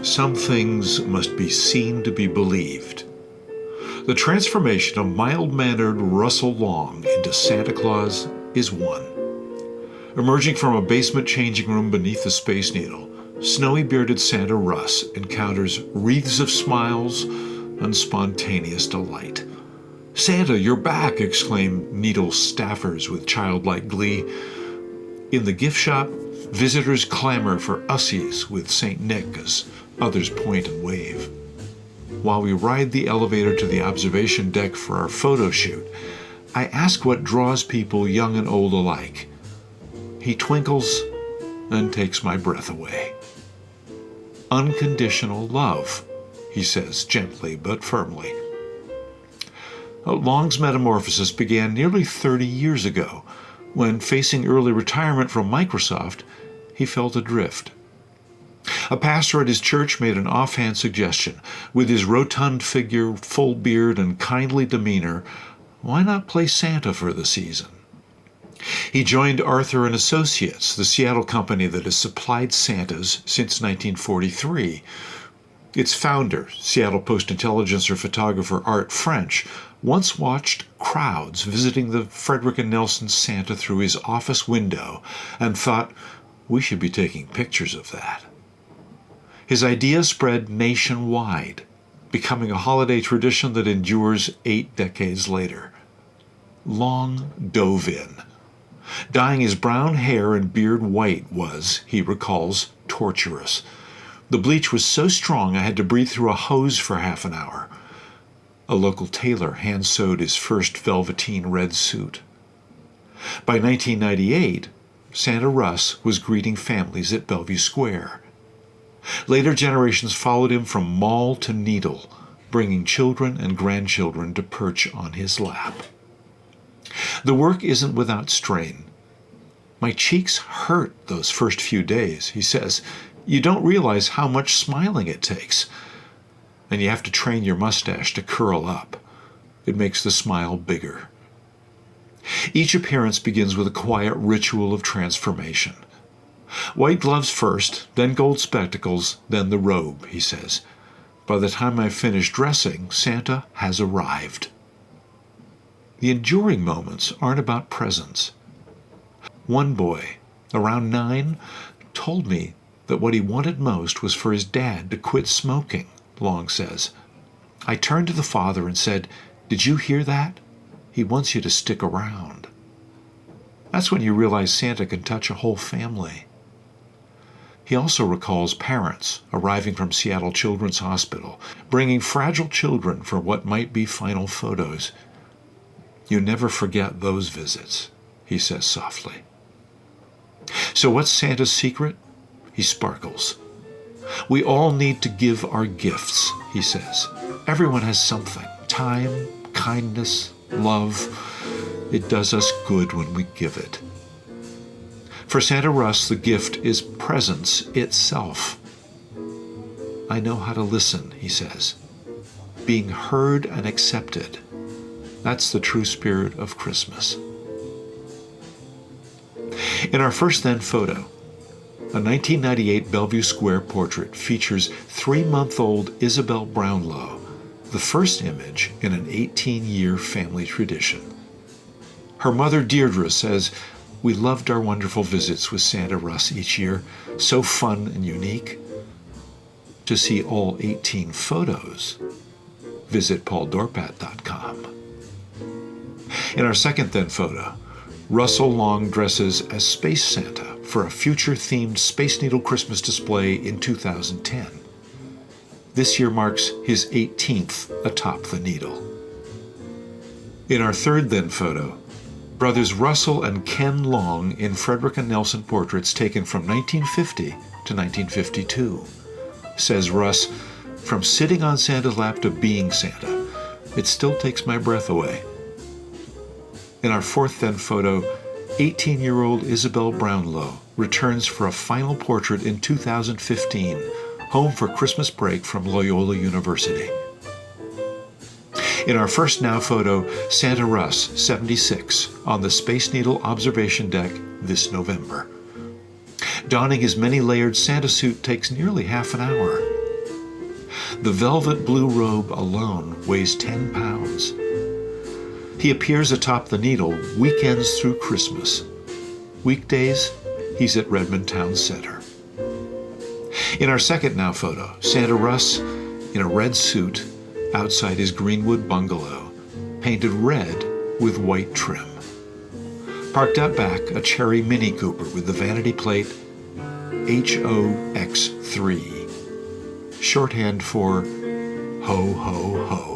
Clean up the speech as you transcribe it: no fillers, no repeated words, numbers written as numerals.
Some things must be seen to be believed. The transformation of mild-mannered Russell Long into Santa Claus is one. Emerging from a basement changing room beneath the Space Needle, snowy-bearded Santa Russ encounters wreaths of smiles and spontaneous delight. "Santa, you're back!" exclaim Needle staffers with childlike glee. In the gift shop, visitors clamor for ussies with St. Nick as others point and wave. While we ride the elevator to the observation deck for our photo shoot, I ask what draws people young and old alike. He twinkles and takes my breath away. "Unconditional love," he says gently but firmly. Long's metamorphosis began nearly 30 years ago, when, facing early retirement from Microsoft, he felt adrift. A pastor at his church made an offhand suggestion. With his rotund figure, full beard, and kindly demeanor, why not play Santa for the season? He joined Arthur and Associates, the Seattle company that has supplied Santas since 1943. Its founder, Seattle Post-Intelligencer photographer Art French, once watched crowds visiting the Frederick and Nelson Santa through his office window and thought, we should be taking pictures of that. His idea spread nationwide, becoming a holiday tradition that endures 8 decades later. Long dove in. Dyeing his brown hair and beard white was, he recalls, torturous. The bleach was so strong I had to breathe through a hose for half an hour. A local tailor hand-sewed his first velveteen red suit. By 1998, Santa Russ was greeting families at Bellevue Square. Later generations followed him from mall to needle, bringing children and grandchildren to perch on his lap. The work isn't without strain. "My cheeks hurt those first few days," he says. "You don't realize how much smiling it takes. And you have to train your mustache to curl up. It makes the smile bigger." Each appearance begins with a quiet ritual of transformation. "White gloves first, then gold spectacles, then the robe," he says. "By the time I finish dressing, Santa has arrived." The enduring moments aren't about presents. One boy, around 9, told me that what he wanted most was for his dad to quit smoking, Long says. "I turned to the father and said, 'Did you hear that? He wants you to stick around.'" That's when you realize Santa can touch a whole family. He also recalls parents arriving from Seattle Children's Hospital, bringing fragile children for what might be final photos. "You never forget those visits," he says softly. So what's Santa's secret? He sparkles. "We all need to give our gifts," he says. "Everyone has something. Time, kindness, love. It does us good when we give it." For Santa Russ, the gift is presence itself. "I know how to listen," he says. "Being heard and accepted. That's the true spirit of Christmas." In our first then photo, a 1998 Bellevue Square portrait features 3-month-old Isabel Brownlow, the first image in an 18-year family tradition. Her mother Deirdre says, "We loved our wonderful visits with Santa Russ each year, so fun and unique." To see all 18 photos, visit pauldorpat.com. In our second then photo, Russell Long dresses as Space Santa for a future-themed Space Needle Christmas display in 2010. This year marks his 18th atop the needle. In our third then photo, brothers Russell and Ken Long in Frederick and Nelson portraits taken from 1950 to 1952. Says Russ, "From sitting on Santa's lap to being Santa, it still takes my breath away." In our fourth then photo, 18-year-old Isabel Brownlow returns for a final portrait in 2015, home for Christmas break from Loyola University. In our first now photo, Santa Russ, 76, on the Space Needle observation deck this November. Donning his many-layered Santa suit takes nearly half an hour. The velvet blue robe alone weighs 10 pounds. He appears atop the Needle weekends through Christmas. Weekdays, he's at Redmond Town Center. In our second now photo, Santa Russ in a red suit outside his Greenwood bungalow, painted red with white trim. Parked out back, a cherry Mini Cooper with the vanity plate HOX3, shorthand for Ho Ho Ho.